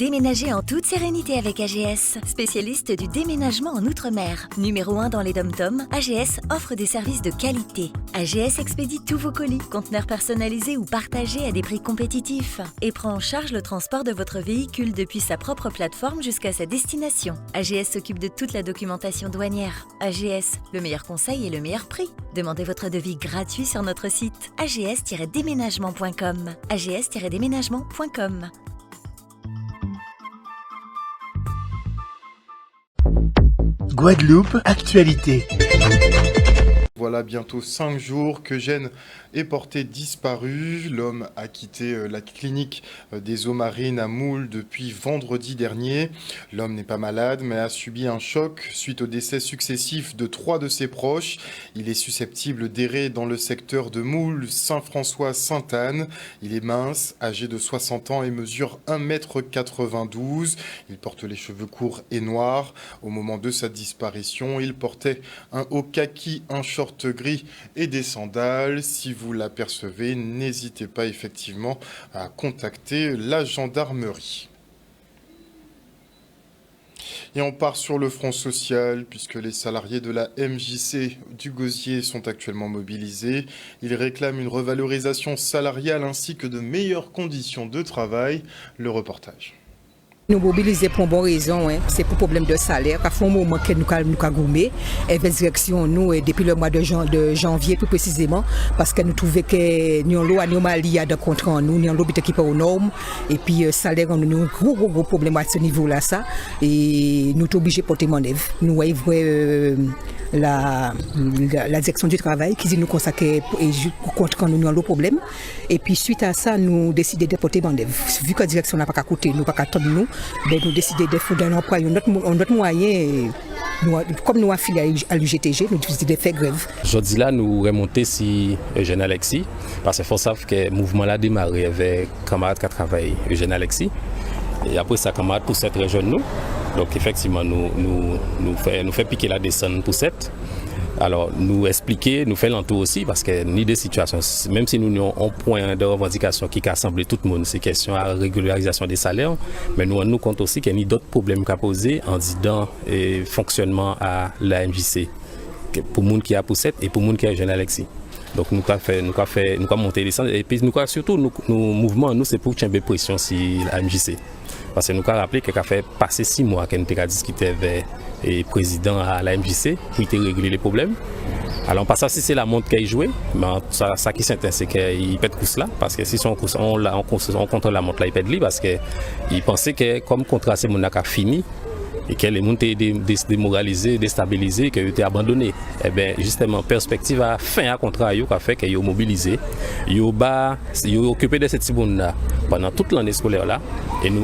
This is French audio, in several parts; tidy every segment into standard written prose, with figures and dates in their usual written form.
Déménagez en toute sérénité avec AGS, spécialiste du déménagement en Outre-mer. Numéro 1 dans les dom-toms, AGS offre des services de qualité. AGS expédie tous vos colis, conteneurs personnalisés ou partagés à des prix compétitifs et prend en charge le transport de votre véhicule depuis sa propre plateforme jusqu'à sa destination. AGS s'occupe de toute la documentation douanière. AGS, le meilleur conseil et le meilleur prix. Demandez votre devis gratuit sur notre site ags-déménagement.com. ags-déménagement.com. Guadeloupe, actualité. Voilà bientôt 5 jours qu'Eugène est porté disparu. L'homme a quitté la clinique des eaux marines à Moule depuis vendredi dernier. L'homme n'est pas malade mais a subi un choc suite au décès successifs de 3 de ses proches. Il est susceptible d'errer dans le secteur de Moule, Saint-François-Sainte-Anne. Il est mince, âgé de 60 ans et mesure 1,92 m. Il porte les cheveux courts et noirs. Au moment de sa disparition, il portait un haut kaki, un short gris et des sandales. Si vous l'apercevez, n'hésitez pas effectivement à contacter la gendarmerie. Et on part sur le front social puisque les salariés de la MJC du Gosier sont actuellement mobilisés. Ils réclament une revalorisation salariale ainsi que de meilleures conditions de travail. Le reportage. Nous mobiliser pour une bonne raison, c'est pour problème de salaire. Parfois, au moment que nous avons gommé, et la direction, nous, depuis le mois de janvier plus précisément, parce que nous trouvons que nous avons anomalie à contre nous, nous avons qui pas aux normes, et puis salaire, nous avons un gros problème à ce niveau-là, ça, et nous sommes obligés de porter manœuvre. Nous avons la direction du travail qui dit nous consacrer contre nous avons le problème, et puis suite à ça, nous décidons de porter manœuvre. Vu que la direction n'a pas qu'à côté, nous n'a pas qu'à attendre nous. Nous décidons de faire un emploi, notre moyen, comme nous affiliés à l'UGTG, nous décidons de faire grève. Aujourd'hui là, nous remontons sur Eugène Alexis, parce qu'il faut savoir que le mouvement a démarré avec camarades qui travaillent Eugène Alexis. Et après ça, camarades pour cette région nous. Donc effectivement, nous fait piquer la descente pour cette. Alors, nous expliquer, nous faire l'entour aussi, parce que ni des situations, même si nous avons un point de revendication qui a assemblé tout le monde, c'est question à régularisation des salaires, mais nous rendons compte aussi qu'il y a d'autres problèmes qu'à poser en disant fonctionnement à la MJC, pour les gens qui a poussette et pour les gens qui a jeune Alexis. Donc nous avons monté les centres et puis surtout nos mouvements, nous c'est pour changer pression sur la MJC. Parce que nous avons rappelé qu'il a fait passer 6 mois que nous avons discuté avec le président à la MJC pour régler les problèmes. Alors, pas ça si c'est la montre qui a joué, mais ça qui s'intéresse, c'est qu'il pète course là, parce que si on contrôle la montre là, il pète lui, parce qu'il pensait que comme le contrat c'est mon a fini, et que les gens étaient démoralisés, déstabilisés, qu'ils étaient abandonnés. Eh bien, justement, perspective à fin à contrat, qui a fait qu'ils ont mobilisé, ils ont occupé de cette monde-là pendant toute l'année scolaire là.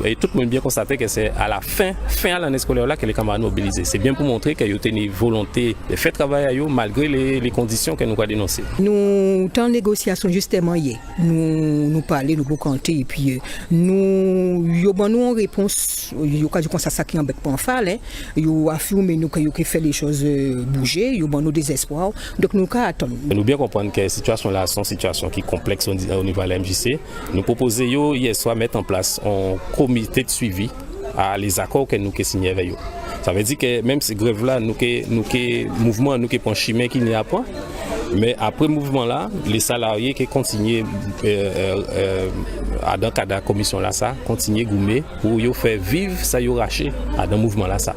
Et tout le monde bien constaté que c'est à la fin à l'année scolaire là que les camarades mobilisés. C'est bien pour montrer qu'ils ont une volonté de faire travailler malgré les conditions que nous avons dénoncées. Nous, en négociation justement hier, nous parler, nous canter, et puis nous avons réponse, nous avons ça qui embête pas en faire. Ils affirment nous qu'ils fait les choses bouger, ils ont nos désespoir. Donc nous attendons. Nous bien comprendre que la situation là sont situation qui complexe au niveau de la MJC. Nous proposons hier soir mettre en place un comité de suivi à les accords que nous signés avec eux. Ça veut dire que même ces grèves là, nous mouvement nous qui prend chemin qui n'y a pas. Mais après le mouvement là, les salariés qui continuent dans le cadre de la commission là, ça continuer goumer pour faire vivre ça y raché dans le mouvement là ça.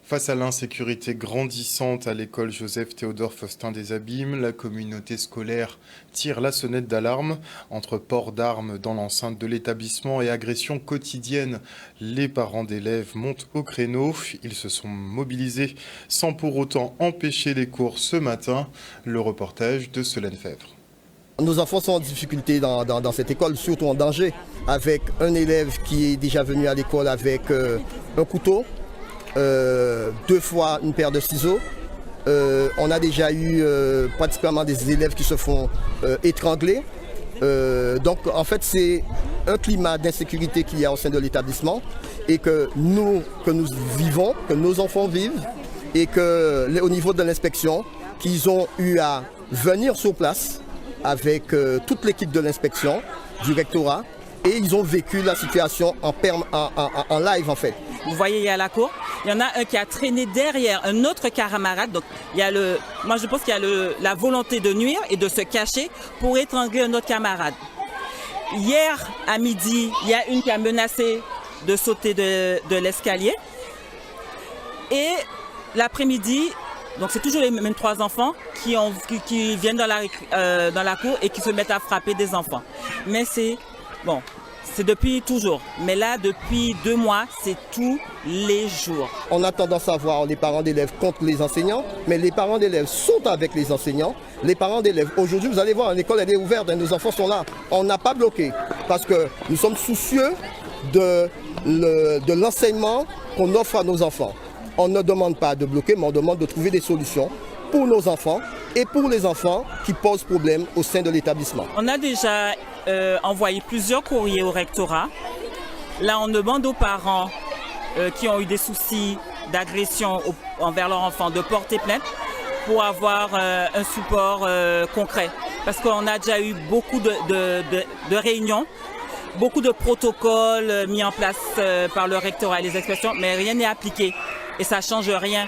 Face à l'insécurité grandissante à l'école Joseph-Théodore Faustin des Abîmes, la communauté scolaire tire la sonnette d'alarme. Entre port d'armes dans l'enceinte de l'établissement et agressions quotidiennes, les parents d'élèves montent au créneau. Ils se sont mobilisés sans pour autant empêcher les cours ce matin. Le reportage de Solène Fèvre. Nos enfants sont en difficulté dans cette école, surtout en danger, avec un élève qui est déjà venu à l'école avec un couteau. 2 fois une paire de ciseaux. On a déjà eu pratiquement des élèves qui se font étrangler. Donc en fait c'est un climat d'insécurité qu'il y a au sein de l'établissement et que nous vivons, que nos enfants vivent et que au niveau de l'inspection, qu'ils ont eu à venir sur place avec toute l'équipe de l'inspection, du rectorat et ils ont vécu la situation en live en fait. Vous voyez, il y a la cour, il y en a un qui a traîné derrière un autre camarade. Donc, moi je pense qu'il y a la volonté de nuire et de se cacher pour étrangler un autre camarade. Hier à midi, il y a une qui a menacé de sauter de l'escalier. Et l'après-midi, donc c'est toujours les mêmes 3 enfants qui viennent dans la cour et qui se mettent à frapper des enfants. Mais c'est depuis toujours. Mais là, depuis 2 mois, c'est tous les jours. On a tendance à voir les parents d'élèves contre les enseignants, mais les parents d'élèves sont avec les enseignants. Les parents d'élèves, aujourd'hui, vous allez voir, l'école elle est ouverte, nos enfants sont là. On n'a pas bloqué parce que nous sommes soucieux de l'enseignement qu'on offre à nos enfants. On ne demande pas de bloquer, mais on demande de trouver des solutions pour nos enfants et pour les enfants qui posent problème au sein de l'établissement. On a déjà envoyé plusieurs courriers au rectorat. Là, on demande aux parents qui ont eu des soucis d'agression envers leurs enfants de porter plainte pour avoir un support concret. Parce qu'on a déjà eu beaucoup de réunions, beaucoup de protocoles mis en place par le rectorat et les inspections, mais rien n'est appliqué et ça ne change rien.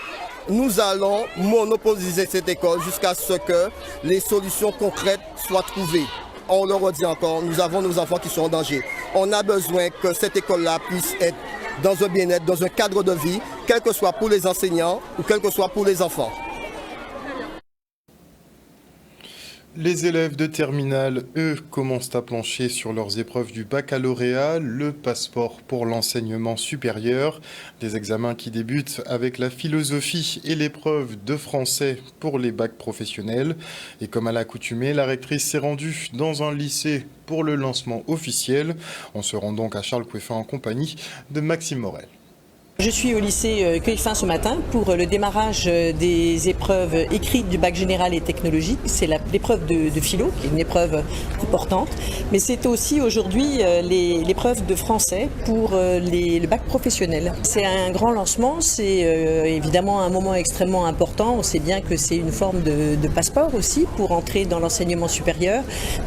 Nous allons monopoliser cette école jusqu'à ce que les solutions concrètes soient trouvées. On le redit encore, nous avons nos enfants qui sont en danger. On a besoin que cette école-là puisse être dans un bien-être, dans un cadre de vie, quel que soit pour les enseignants ou quel que soit pour les enfants. Les élèves de terminale, eux, commencent à plancher sur leurs épreuves du baccalauréat, le passeport pour l'enseignement supérieur. Des examens qui débutent avec la philosophie et l'épreuve de français pour les bacs professionnels. Et comme à l'accoutumée, la rectrice s'est rendue dans un lycée pour le lancement officiel. On se rend donc à Charles Coueffin en compagnie de Maxime Morel. Je suis au lycée Cueillefin ce matin pour le démarrage des épreuves écrites du bac général et technologique. C'est l'épreuve de philo, qui est une épreuve importante, mais c'est aussi aujourd'hui l'épreuve de français pour le bac professionnel. C'est un grand lancement, c'est évidemment un moment extrêmement important. On sait bien que c'est une forme de passeport aussi pour entrer dans l'enseignement supérieur.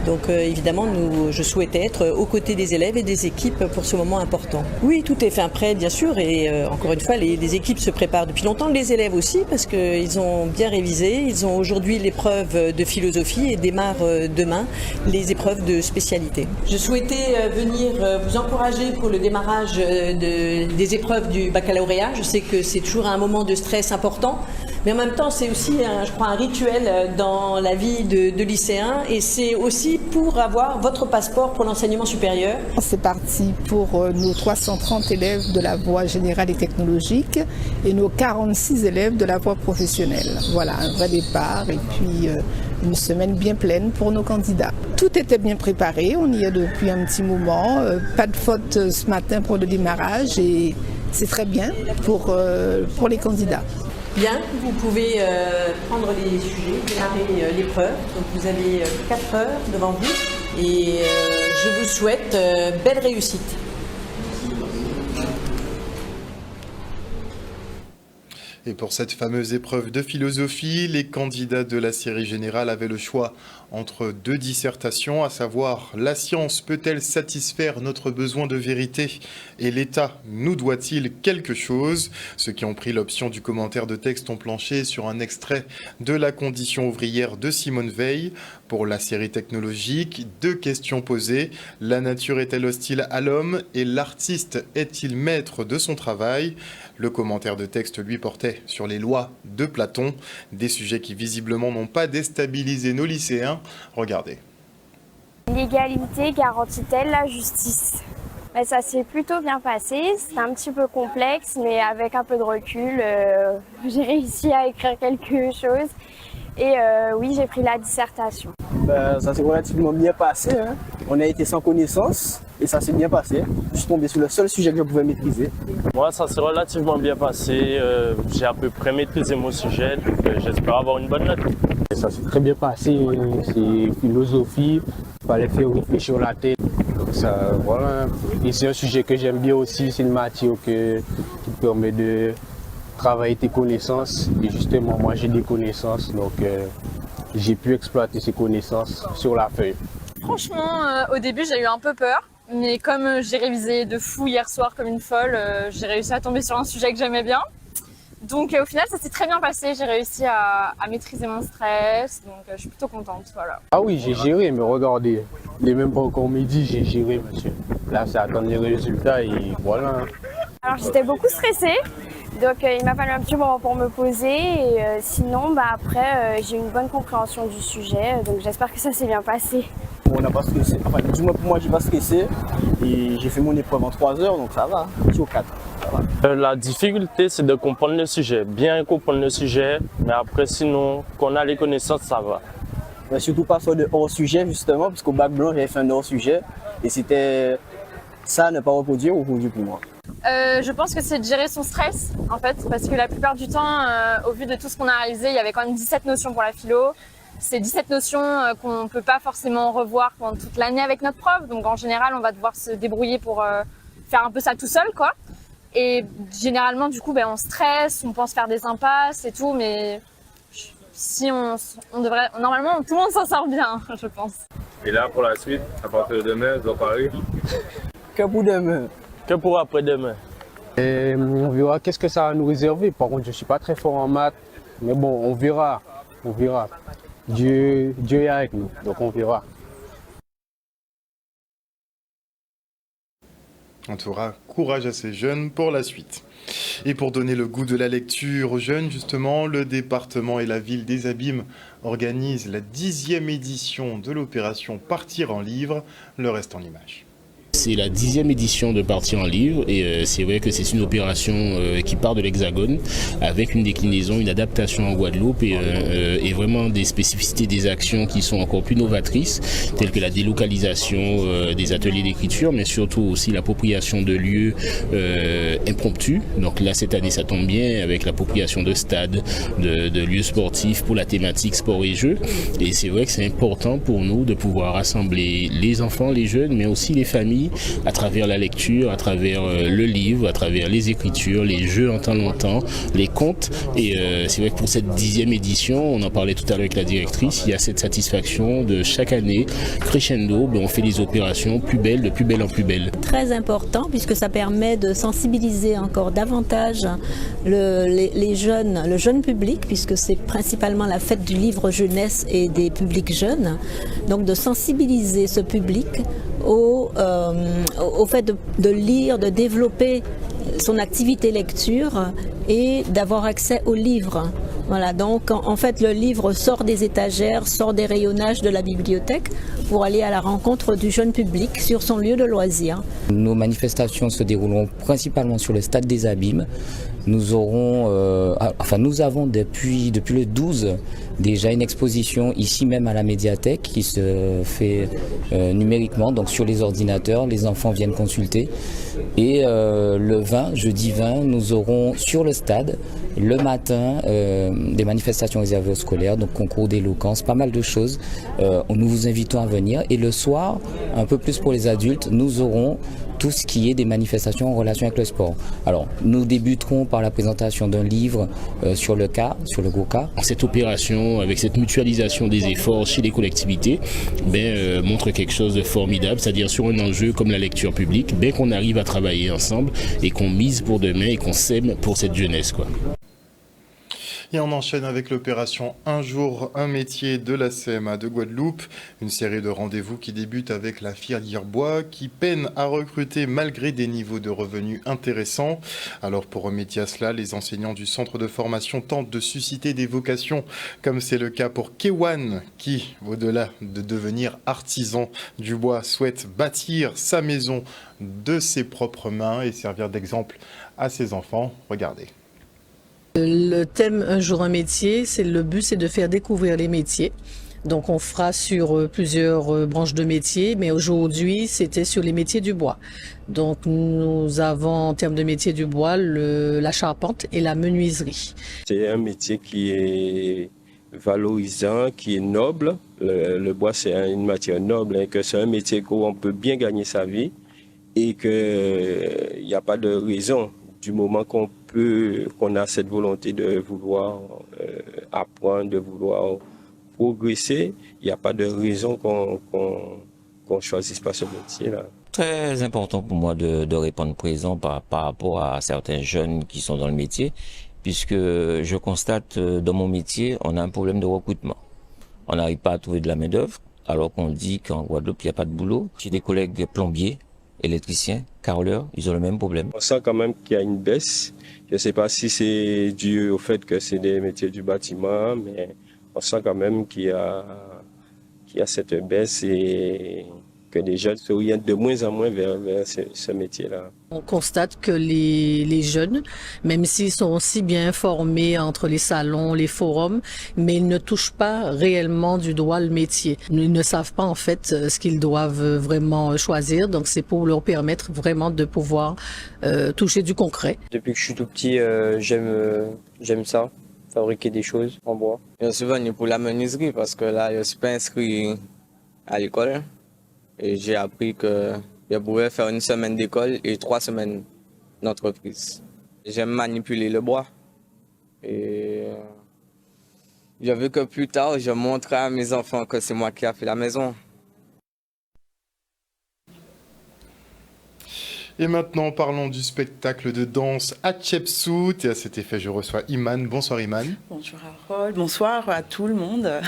Donc évidemment, je souhaitais être aux côtés des élèves et des équipes pour ce moment important. Oui, tout est fin prêt, bien sûr, et encore une fois, les équipes se préparent depuis longtemps, les élèves aussi, parce qu'ils ont bien révisé. Ils ont aujourd'hui l'épreuve de philosophie et démarrent demain les épreuves de spécialité. Je souhaitais venir vous encourager pour le démarrage des épreuves du baccalauréat. Je sais que c'est toujours un moment de stress important, mais en même temps, c'est aussi, je crois, un rituel dans la vie de lycéen, et c'est aussi pour avoir votre passeport pour l'enseignement supérieur. C'est parti pour nos 330 élèves de la voie générale et technologique et nos 46 élèves de la voie professionnelle. Voilà, un vrai départ et puis une semaine bien pleine pour nos candidats. Tout était bien préparé, on y est depuis un petit moment, pas de faute ce matin pour le démarrage et c'est très bien pour les candidats. Bien, vous pouvez prendre les sujets, démarrer l'épreuve. Donc vous avez 4 heures devant vous et je vous souhaite belle réussite. Et pour cette fameuse épreuve de philosophie, les candidats de la série générale avaient le choix entre 2 dissertations, à savoir « La science peut-elle satisfaire notre besoin de vérité ?» et « L'État nous doit-il quelque chose ?» Ceux qui ont pris l'option du commentaire de texte ont planché sur un extrait de La condition ouvrière de Simone Veil. Pour la série technologique, 2 questions posées. La nature est-elle hostile à l'homme et l'artiste est-il maître de son travail? Le commentaire de texte, lui, portait sur les lois de Platon, des sujets qui visiblement n'ont pas déstabilisé nos lycéens. Regardez. L'égalité garantit-elle la justice? Ça s'est plutôt bien passé, c'est un petit peu complexe, mais avec un peu de recul, j'ai réussi à écrire quelque chose. Et oui, j'ai pris la dissertation. Ça s'est relativement bien passé, hein. On a été sans connaissance et ça s'est bien passé. Je suis tombé sur le seul sujet que je pouvais maîtriser. Moi, ça s'est relativement bien passé. J'ai à peu près maîtrisé mon sujet, donc j'espère avoir une bonne note. Et ça s'est très bien passé, c'est philosophie, il fallait faire réfléchir la tête. Donc ça, voilà. Et c'est un sujet que j'aime bien aussi, c'est une matière qui permet de travailler tes connaissances. Et justement, moi j'ai des connaissances, donc j'ai pu exploiter ces connaissances sur la feuille. Franchement, au début j'ai eu un peu peur, Mais comme j'ai révisé de fou hier soir comme une folle, j'ai réussi à tomber sur un sujet que j'aimais bien. Donc au final, ça s'est très bien passé. J'ai réussi à maîtriser mon stress. Donc je suis plutôt contente. Voilà. Ah oui, j'ai géré, mais regardez, les mêmes pas encore midi, j'ai géré, monsieur. Là, c'est attendre les résultats et voilà. Alors j'étais beaucoup stressée. Donc il m'a fallu un petit moment pour me poser. Et sinon, après, j'ai une bonne compréhension du sujet. Donc j'espère que ça s'est bien passé. On n'a pas stressé. Enfin, du moins pour moi, j'ai pas stressé. Et j'ai fait mon épreuve en 3 heures, donc ça va. Je suis au 4. La difficulté, c'est de comprendre le sujet, bien comprendre le sujet, mais après, sinon, qu'on a les connaissances, ça va. Mais surtout pas faire de hors-sujet, justement, parce qu'au bac blanc, j'avais fait un hors-sujet, et c'était ça à ne pas reproduire aujourd'hui pour moi. Je pense que c'est de gérer son stress, en fait, parce que la plupart du temps, au vu de tout ce qu'on a réalisé, il y avait quand même 17 notions pour la philo. C'est 17 notions qu'on ne peut pas forcément revoir pendant toute l'année avec notre prof, donc en général, on va devoir se débrouiller pour faire un peu ça tout seul, quoi. Et généralement, du coup, on stresse, on pense faire des impasses et tout, mais si on devrait, normalement, tout le monde s'en sort bien, je pense. Et là, pour la suite, à partir de demain, dans Paris? Que pour demain. Que pour après-demain. Et on verra qu'est-ce que ça va nous réserver. Par contre, je ne suis pas très fort en maths, mais bon, on verra. On verra. Dieu est avec nous, donc on verra. En tout cas, courage à ces jeunes pour la suite. Et pour donner le goût de la lecture aux jeunes, justement, le département et la ville des Abîmes organisent la 10e édition de l'opération Partir en livre. Le reste en images. C'est la 10e édition de Partir en livre et c'est vrai que c'est une opération qui part de l'Hexagone avec une déclinaison, une adaptation en Guadeloupe et vraiment des spécificités des actions qui sont encore plus novatrices, telles que la délocalisation des ateliers d'écriture, mais surtout aussi l'appropriation de lieux impromptus. Donc là, cette année, ça tombe bien avec l'appropriation de stades, de lieux sportifs pour la thématique sport et jeux. Et c'est vrai que c'est important pour nous de pouvoir rassembler les enfants, les jeunes, mais aussi les familles à travers la lecture, à travers le livre, à travers les écritures, les jeux en temps longtemps, les contes. Et c'est vrai que pour cette 10e édition, on en parlait tout à l'heure avec la directrice, il y a cette satisfaction de chaque année, crescendo, on fait des opérations plus belles, de plus belle en plus belle. Très important puisque ça permet de sensibiliser encore davantage les jeunes, le jeune public, puisque c'est principalement la fête du livre jeunesse et des publics jeunes. Donc de sensibiliser ce public au fait de lire, de développer son activité lecture et d'avoir accès aux livres. Voilà, donc en fait le livre sort des étagères, sort des rayonnages de la bibliothèque pour aller à la rencontre du jeune public sur son lieu de loisir. Nos manifestations se dérouleront principalement sur le stade des Abîmes. Nous avons depuis le 12 déjà une exposition ici même à la médiathèque qui se fait numériquement, donc sur les ordinateurs, les enfants viennent consulter. Et le 20, jeudi 20, nous aurons sur le stade le matin des manifestations réservées aux scolaires, donc concours d'éloquence, pas mal de choses. Nous vous invitons à venir. Et le soir, un peu plus pour les adultes, nous aurons tout ce qui est des manifestations en relation avec le sport. Alors, nous débuterons par la présentation d'un livre sur le gros cas. Cette opération, avec cette mutualisation des efforts chez les collectivités, montre quelque chose de formidable, c'est-à-dire sur un enjeu comme la lecture publique, qu'on arrive à travailler ensemble et qu'on mise pour demain et qu'on sème pour cette jeunesse, quoi. Et on enchaîne avec l'opération Un jour, un métier de la CMA de Guadeloupe. Une série de rendez-vous qui débute avec la filière bois qui peine à recruter malgré des niveaux de revenus intéressants. Alors pour remédier à cela, les enseignants du centre de formation tentent de susciter des vocations, comme c'est le cas pour Kewan qui, au-delà de devenir artisan du bois, souhaite bâtir sa maison de ses propres mains et servir d'exemple à ses enfants. Regardez. Le thème Un jour un métier, le but c'est de faire découvrir les métiers. Donc on fera sur plusieurs branches de métiers, mais aujourd'hui c'était sur les métiers du bois. Donc nous avons en termes de métiers du bois la charpente et la menuiserie. C'est un métier qui est valorisant, qui est noble. Le bois c'est une matière noble, que c'est un métier où on peut bien gagner sa vie et qu'il n'y a pas de raison du moment qu'on a cette volonté de vouloir apprendre, de vouloir progresser, il n'y a pas de raison qu'on ne choisisse pas ce métier-là. très important pour moi de répondre présent par rapport à certains jeunes qui sont dans le métier, puisque je constate dans mon métier, on a un problème de recrutement. On n'arrive pas à trouver de la main-d'œuvre, alors qu'on dit qu'en Guadeloupe, il n'y a pas de boulot. J'ai des collègues plombiers, électriciens, carreleurs, ils ont le même problème. On sent quand même qu'il y a une baisse. Je ne sais pas si c'est dû au fait que c'est des métiers du bâtiment, mais on sent quand même qu'il y a cette baisse et que les jeunes s'orientent de moins en moins vers ce métier-là. On constate que les jeunes, même s'ils sont aussi bien formés entre les salons, les forums, mais ils ne touchent pas réellement du doigt le métier. Ils ne savent pas en fait ce qu'ils doivent vraiment choisir, donc c'est pour leur permettre vraiment de pouvoir toucher du concret. Depuis que je suis tout petit, j'aime ça, fabriquer des choses en bois. Je suis venu pour la menuiserie parce que là, je ne suis pas inscrit à l'école. Et j'ai appris que je pouvais faire 1 semaine d'école et 3 semaines d'entreprise. J'aime manipuler le bois. Et je veux que plus tard, je montre à mes enfants que c'est moi qui ai fait la maison. Et maintenant, parlons du spectacle de danse Hatshepsut. Et à cet effet, je reçois Iman. Bonsoir Iman. Bonjour Harold, bonsoir à tout le monde.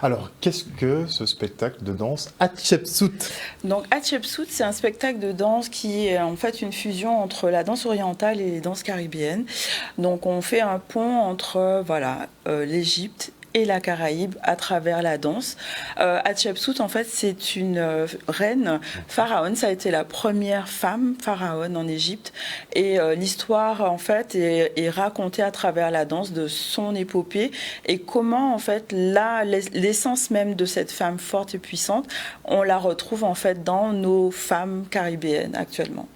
Alors, qu'est-ce que ce spectacle de danse Hatshepsut? Donc Hatshepsut, c'est un spectacle de danse qui est en fait une fusion entre la danse orientale et les danses caribéennes. Donc on fait un pont entre l'Égypte et la Caraïbe à travers la danse. Hatshepsut, en fait, c'est une reine pharaon. Ça a été la première femme pharaon en Égypte. Et l'histoire, en fait, est racontée à travers la danse de son épopée et comment, en fait, l'essence même de cette femme forte et puissante, on la retrouve, en fait, dans nos femmes caribéennes actuellement.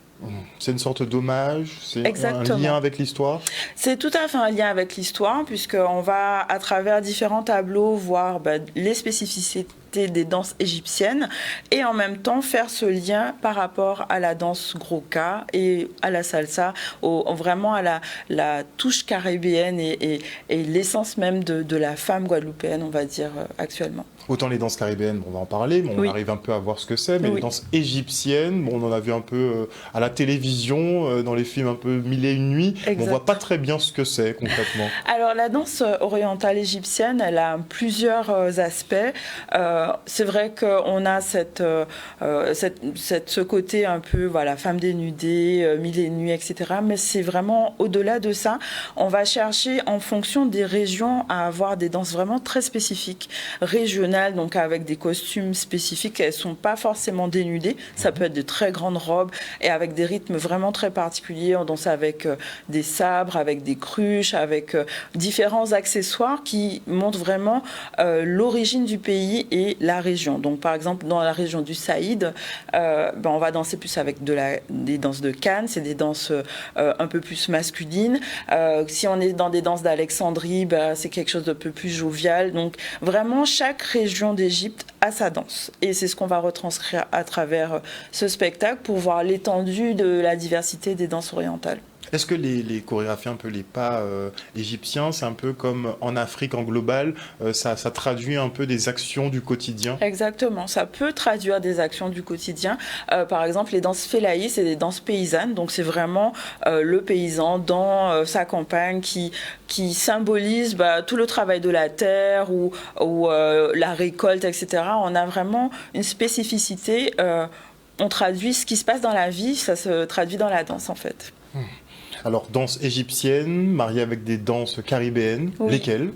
C'est une sorte d'hommage, c'est un lien avec l'histoire? C'est tout à fait un lien avec l'histoire, puisqu'on va, à travers différents tableaux, voir les spécificités des danses égyptiennes et en même temps faire ce lien par rapport à la danse groka et à la salsa, vraiment à la touche caribéenne et l'essence même de la femme guadeloupéenne, on va dire, actuellement. Autant les danses caribéennes, on va en parler, mais on arrive un peu à voir ce que c'est, mais les danses égyptiennes, on en a vu un peu à la télévision, dans les films un peu Mille et une nuits, mais on voit pas très bien ce que c'est concrètement. Alors la danse orientale égyptienne, elle a plusieurs aspects. C'est vrai qu'on a ce côté un peu femme dénudée, Mille et une nuits, etc. Mais c'est vraiment au-delà de ça. On va chercher en fonction des régions à avoir des danses vraiment très spécifiques, régionales, donc avec des costumes spécifiques. Elles ne sont pas forcément dénudées. Ça peut être de très grandes robes et avec des rythmes vraiment très particuliers. On danse avec des sabres, avec des cruches, avec différents accessoires qui montrent vraiment l'origine du pays et la région. Donc par exemple, dans la région du Saïd, on va danser plus avec des danses de Cannes, c'est des danses un peu plus masculines. Si on est dans des danses d'Alexandrie, c'est quelque chose d'un peu plus jovial. Donc vraiment, chaque région d'Égypte a sa danse. Et c'est ce qu'on va retranscrire à travers ce spectacle pour voir l'étendue de la diversité des danses orientales. Est-ce que les chorégraphies, un peu les pas égyptiens, c'est un peu comme en Afrique en global, ça traduit un peu des actions du quotidien? Exactement, ça peut traduire des actions du quotidien. Par exemple, les danses félaïs, c'est des danses paysannes, donc c'est vraiment le paysan dans sa campagne qui symbolise tout le travail de la terre ou la récolte, etc. On a vraiment une spécificité, on traduit ce qui se passe dans la vie, ça se traduit dans la danse en fait. Alors, danse égyptienne, mariée avec des danses caribéennes, lesquelles?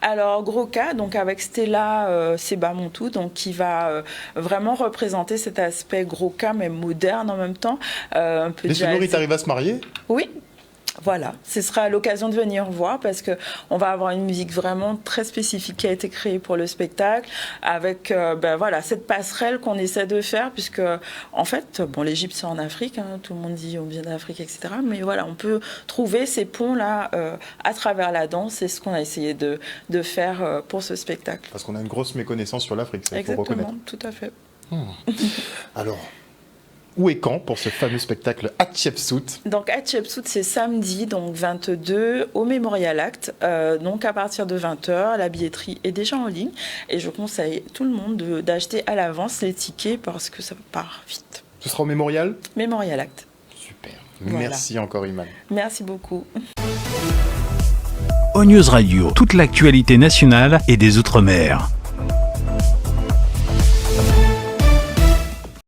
Alors, Groka, donc avec Stella Sebamontou, donc qui va vraiment représenter cet aspect Groka, mais moderne en même temps. Un peu les sonorités arrivent à se marier? Oui. Voilà, ce sera l'occasion de venir voir parce qu'on va avoir une musique vraiment très spécifique qui a été créée pour le spectacle avec cette passerelle qu'on essaie de faire puisque en fait, l'Égypte c'est en Afrique, tout le monde dit on vient d'Afrique, etc. Mais voilà, on peut trouver ces ponts-là à travers la danse, c'est ce qu'on a essayé de faire pour ce spectacle. Parce qu'on a une grosse méconnaissance sur l'Afrique, ça il faut reconnaître. Exactement, tout à fait. Alors, où et quand pour ce fameux spectacle Hatshepsut? Donc Hatshepsut, c'est samedi, donc 22, au Memorial Act. Donc à partir de 20h, la billetterie est déjà en ligne. Et je conseille tout le monde d'acheter à l'avance les tickets parce que ça part vite. Ce sera au Mémorial ? Mémorial Act. Super. Voilà. Merci encore, Iman. Merci beaucoup. ONews Radio, toute l'actualité nationale et des Outre-mer.